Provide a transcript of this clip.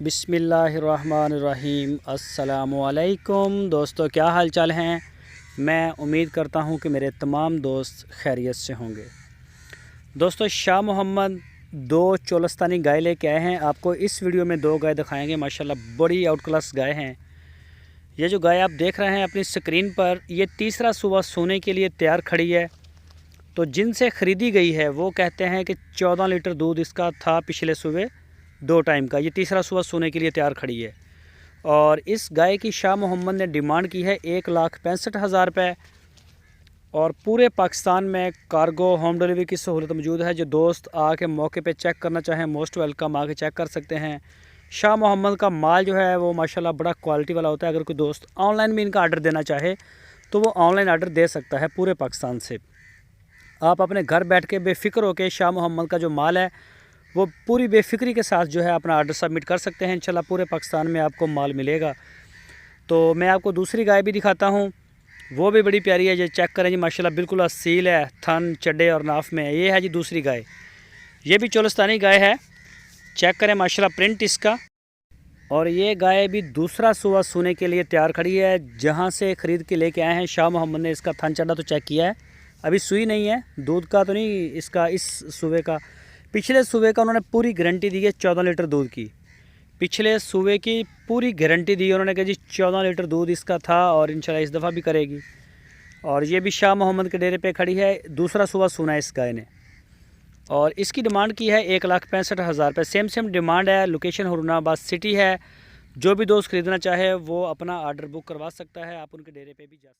बिस्मिल्लाहिर्रहमानिर्रहीम। अस्सलामुअलैकुम दोस्तों, क्या हाल चाल हैं। मैं उम्मीद करता हूं कि मेरे तमाम दोस्त खैरियत से होंगे। दोस्तों, शाह मोहम्मद 2 चोलस्तानी गाय लेके आए हैं। आपको इस वीडियो में 2 गाय दिखाएंगे। माशाल्लाह बड़ी आउट क्लास गाय हैं। ये जो गाय आप देख रहे हैं अपनी स्क्रीन पर, ये तीसरा सुबह सोने के लिए तैयार खड़ी है। तो जिनसे ख़रीदी गई है वो कहते हैं कि 14 लीटर दूध इसका था पिछले सुबह 2 टाइम का। ये तीसरा सुबह सोने के लिए तैयार खड़ी है। और इस गाय की शाह मोहम्मद ने डिमांड की है 1,65,000 रुपये। और पूरे पाकिस्तान में कार्गो होम डिलीवरी की सहूलत मौजूद है। जो दोस्त आके मौके पे चेक करना चाहें मोस्ट वेलकम, आके चेक कर सकते हैं। शाह मोहम्मद का माल जो है वो माशाल्लाह बड़ा क्वालिटी वाला होता है। अगर कोई दोस्त ऑनलाइन भी इनका आर्डर देना चाहे तो वो ऑनलाइन आर्डर दे सकता है पूरे पाकिस्तान से। आप अपने घर बैठ के बेफ़िक्र होकर शाह मोहम्मद का जो माल है वो पूरी बेफिक्री के साथ जो है अपना आर्डर सबमिट कर सकते हैं। इंशाल्लाह पूरे पाकिस्तान में आपको माल मिलेगा। तो मैं आपको दूसरी गाय भी दिखाता हूँ, वो भी बड़ी प्यारी है। ये चेक करें जी, माशाल्लाह बिल्कुल असील है, थन चड्डे और नाफ में है। ये है जी दूसरी गाय, ये भी चोलस्तानी गाय है। चेक करें माशाल्लाह प्रिंट इसका। और ये गाय भी दूसरा सुबह सोने के लिए तैयार खड़ी है। जहाँ से ख़रीद के लेके आए हैं शाह मोहम्मद ने इसका थन चड्डा तो चेक किया है, अभी सुई नहीं है, दूध का तो नहीं इसका इस सुबह का। पिछले सूबे का उन्होंने पूरी गारंटी दी है 14 लीटर दूध की। पिछले सूबे की पूरी गारंटी दी है उन्होंने, कहा जी 14 लीटर दूध इसका था और इंशाल्लाह इस दफ़ा भी करेगी। और ये भी शाह मोहम्मद के डेरे पे खड़ी है। दूसरा सुबह सुना है इस गाय ने। और इसकी डिमांड की है 1,65,000 रुपये। सेम डिमांड है। लोकेशन हुरनाबाद सिटी है। जो भी दोस्त ख़रीदना चाहे वो अपना आर्डर बुक करवा सकता है। आप उनके डेरे पर भी जा सकते हैं।